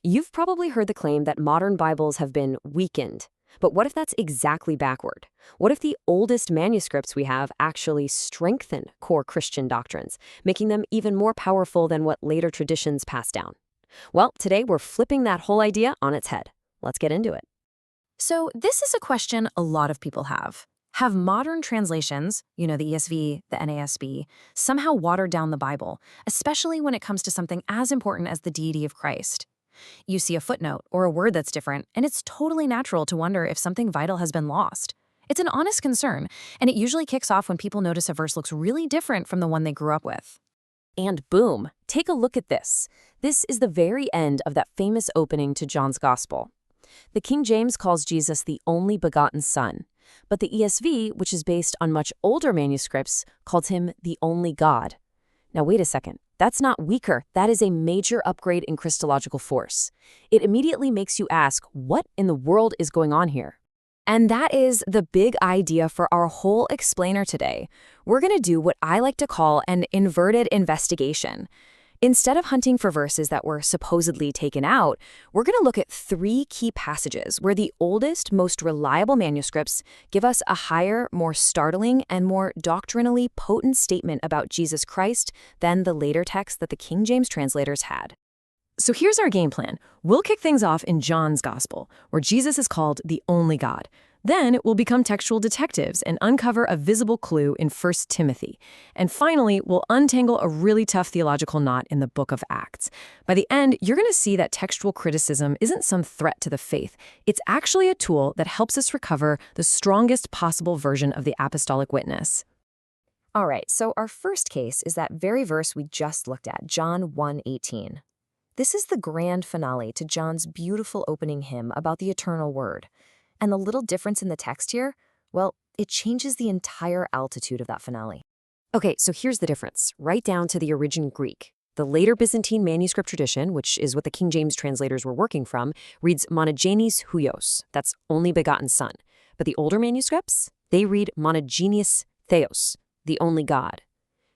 You've probably heard the claim that modern Bibles have been weakened. But what if that's exactly backward? What if the oldest manuscripts we have actually strengthen core Christian doctrines, making them even more powerful than what later traditions pass down? Well, today we're flipping that whole idea on its head. Let's get into it. So this is a question a lot of people have. Have modern translations, the ESV, the NASB, somehow watered down the Bible, especially when it comes to something as important as the deity of Christ? You see a footnote or a word that's different, and it's totally natural to wonder if something vital has been lost. It's an honest concern, and it usually kicks off when people notice a verse looks really different from the one they grew up with. And boom, take a look at this. This is the very end of that famous opening to John's Gospel. The King James calls Jesus the only begotten Son, but the ESV, which is based on much older manuscripts, calls him the only God. Now wait a second. That's not weaker. That is a major upgrade in Christological force. It immediately makes you ask, what in the world is going on here? And that is the big idea for our whole explainer today. We're going to do what I like to call an inverted investigation. Instead of hunting for verses that were supposedly taken out, we're going to look at 3 key passages where the oldest, most reliable manuscripts give us a higher, more startling, and more doctrinally potent statement about Jesus Christ than the later texts that the King James translators had. So here's our game plan. We'll kick things off in John's Gospel, where Jesus is called the only God. Then we'll become textual detectives and uncover a visible clue in 1 Timothy. And finally, we'll untangle a really tough theological knot in the book of Acts. By the end, you're going to see that textual criticism isn't some threat to the faith. It's actually a tool that helps us recover the strongest possible version of the apostolic witness. All right, so our first case is that very verse we just looked at, John 1:18. This is the grand finale to John's beautiful opening hymn about the eternal Word. And the little difference in the text here, well, it changes the entire altitude of that finale. Okay, so here's the difference, right down to the original Greek. The later Byzantine manuscript tradition, which is what the King James translators were working from, reads monogenes huios, that's only begotten Son. But the older manuscripts, they read monogenes theos, the only God.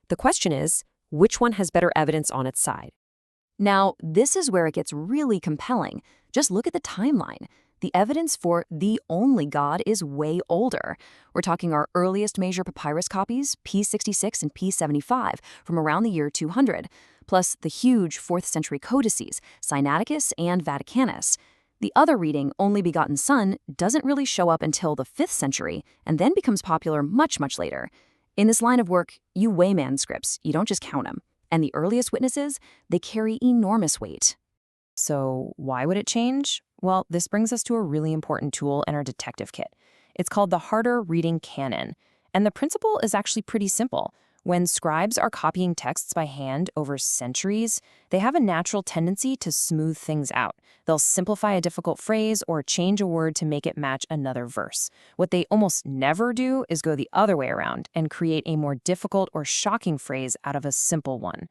The question is, which one has better evidence on its side? Now, this is where it gets really compelling. Just look at the timeline. The evidence for the only God is way older. We're talking our earliest major papyrus copies, P66 and P75, from around the year 200, plus the huge 4th century codices, Sinaiticus and Vaticanus. The other reading, Only Begotten Son, doesn't really show up until the 5th century, and then becomes popular much, much later. In this line of work, you weigh manuscripts, you don't just count them. And the earliest witnesses, they carry enormous weight. So why would it change? Well, this brings us to a really important tool in our detective kit. It's called the harder reading canon. And the principle is actually pretty simple. When scribes are copying texts by hand over centuries, they have a natural tendency to smooth things out. They'll simplify a difficult phrase or change a word to make it match another verse. What they almost never do is go the other way around and create a more difficult or shocking phrase out of a simple one.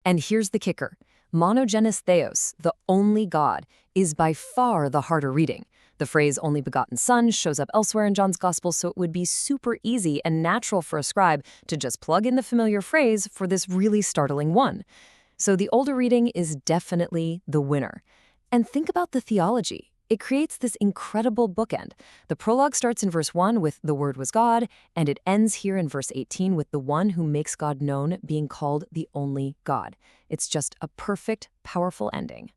And here's the kicker. Monogenes theos, the only God, is by far the harder reading. The phrase only begotten Son shows up elsewhere in John's Gospel, so it would be super easy and natural for a scribe to just plug in the familiar phrase for this really startling one. So the older reading is definitely the winner. And think about the theology. It creates this incredible bookend. The prologue starts in verse 1 with the Word was God, and it ends here in verse 18 with the one who makes God known being called the only God. It's just a perfect, powerful ending.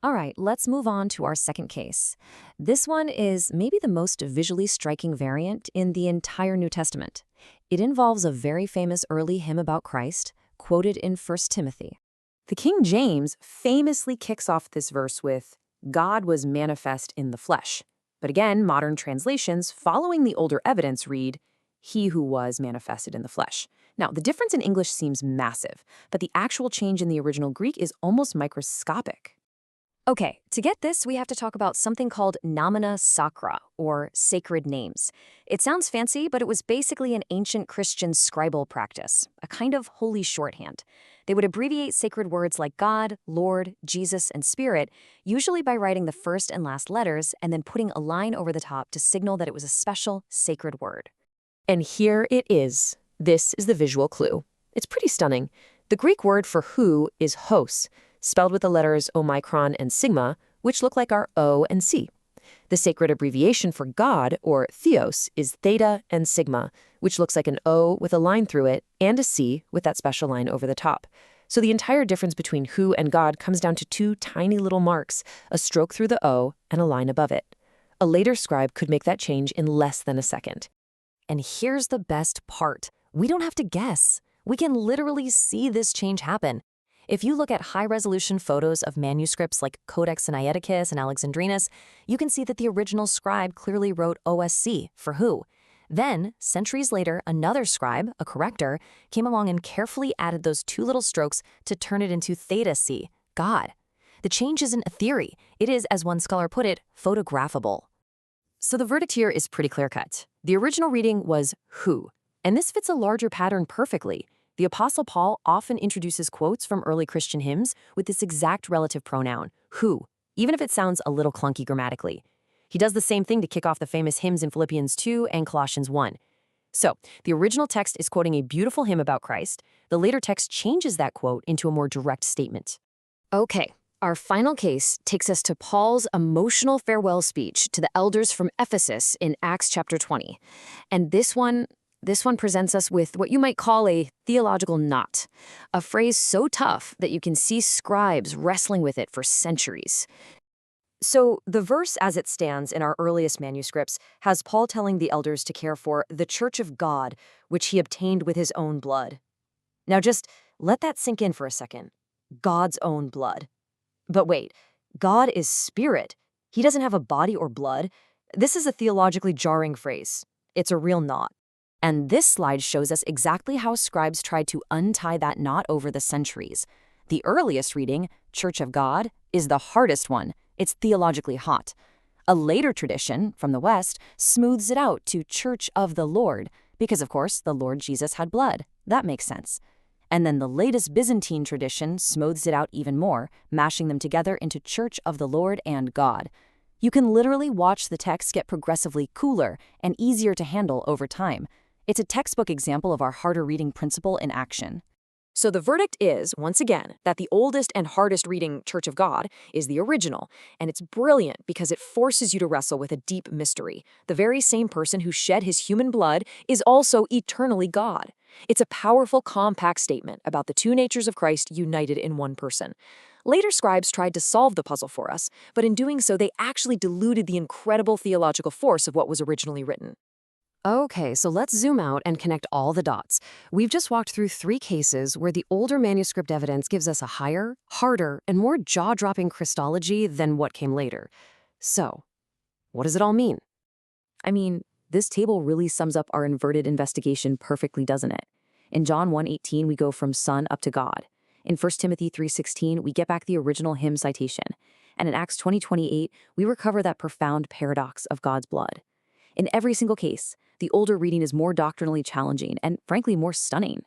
All right, let's move on to our second case. This one is maybe the most visually striking variant in the entire New Testament. It involves a very famous early hymn about Christ, quoted in 1 Timothy. The King James famously kicks off this verse with, God was manifest in the flesh. But again, modern translations following the older evidence read, He who was manifested in the flesh. Now, the difference in English seems massive, but the actual change in the original Greek is almost microscopic. Okay, to get this, we have to talk about something called nomina sacra, or sacred names. It sounds fancy, but it was basically an ancient Christian scribal practice, a kind of holy shorthand. They would abbreviate sacred words like God, Lord, Jesus, and Spirit, usually by writing the first and last letters and then putting a line over the top to signal that it was a special sacred word. And here it is. This is the visual clue. It's pretty stunning. The Greek word for who is hos. spelled with the letters omicron and sigma, which look like our O and C. The sacred abbreviation for God, or theos, is theta and sigma, which looks like an O with a line through it and a C with that special line over the top. So the entire difference between who and God comes down to two tiny little marks, a stroke through the O and a line above it. A later scribe could make that change in less than a second. And here's the best part. We don't have to guess. We can literally see this change happen. If you look at high-resolution photos of manuscripts like Codex Sinaiticus and Alexandrinus, you can see that the original scribe clearly wrote OSC for who. Then, centuries later, another scribe, a corrector, came along and carefully added those two little strokes to turn it into theta C, God. The change isn't a theory. It is, as one scholar put it, photographable. So the verdict here is pretty clear-cut. The original reading was who, and this fits a larger pattern perfectly. The Apostle Paul often introduces quotes from early Christian hymns with this exact relative pronoun, who, even if it sounds a little clunky grammatically. He does the same thing to kick off the famous hymns in Philippians 2 and Colossians 1. So, the original text is quoting a beautiful hymn about Christ. The later text changes that quote into a more direct statement. Okay, our final case takes us to Paul's emotional farewell speech to the elders from Ephesus in Acts chapter 20. And this one presents us with what you might call a theological knot, a phrase so tough that you can see scribes wrestling with it for centuries. So the verse as it stands in our earliest manuscripts has Paul telling the elders to care for the church of God, which he obtained with his own blood. Now just let that sink in for a second. God's own blood. But wait, God is spirit. He doesn't have a body or blood. This is a theologically jarring phrase. It's a real knot. And this slide shows us exactly how scribes tried to untie that knot over the centuries. The earliest reading, Church of God, is the hardest one. It's theologically hot. A later tradition, from the West, smooths it out to Church of the Lord, because of course the Lord Jesus had blood. That makes sense. And then the latest Byzantine tradition smooths it out even more, mashing them together into Church of the Lord and God. You can literally watch the text get progressively cooler and easier to handle over time. It's a textbook example of our harder reading principle in action. So the verdict is, once again, that the oldest and hardest reading Church of God is the original, and it's brilliant because it forces you to wrestle with a deep mystery. The very same person who shed his human blood is also eternally God. It's a powerful, compact statement about the two natures of Christ united in one person. Later scribes tried to solve the puzzle for us, but in doing so, they actually diluted the incredible theological force of what was originally written. Okay, so let's zoom out and connect all the dots. We've just walked through 3 cases where the older manuscript evidence gives us a higher, harder, and more jaw-dropping Christology than what came later. So, what does it all mean? I mean, this table really sums up our inverted investigation perfectly, doesn't it? In John 1:18, we go from Son up to God. In 1 Timothy 3:16, we get back the original hymn citation. And in Acts 20:28, we recover that profound paradox of God's blood. In every single case, the older reading is more doctrinally challenging and, frankly, more stunning.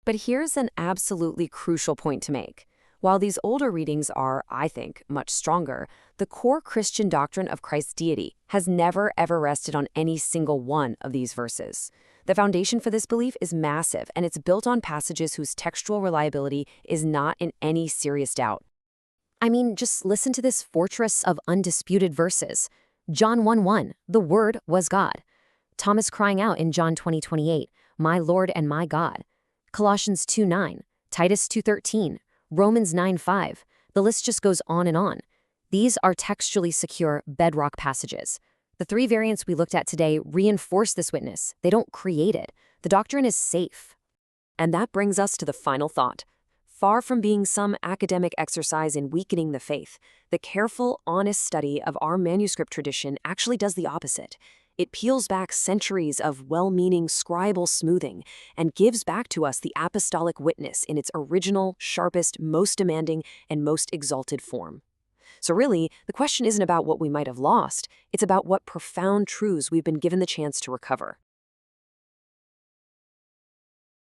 But here's an absolutely crucial point to make. While these older readings are, I think, much stronger, the core Christian doctrine of Christ's deity has never, ever rested on any single one of these verses. The foundation for this belief is massive, and it's built on passages whose textual reliability is not in any serious doubt. I mean, just listen to this fortress of undisputed verses. John 1:1, the Word was God. Thomas crying out in John 20:28, my Lord and my God. Colossians 2:9, Titus 2:13, Romans 9:5. The list just goes on and on. These are textually secure bedrock passages. The 3 variants we looked at today reinforce this witness. They don't create it. The doctrine is safe. And that brings us to the final thought. Far from being some academic exercise in weakening the faith, the careful, honest study of our manuscript tradition actually does the opposite. It peels back centuries of well-meaning scribal smoothing and gives back to us the apostolic witness in its original, sharpest, most demanding, and most exalted form. So really, the question isn't about what we might have lost, it's about what profound truths we've been given the chance to recover.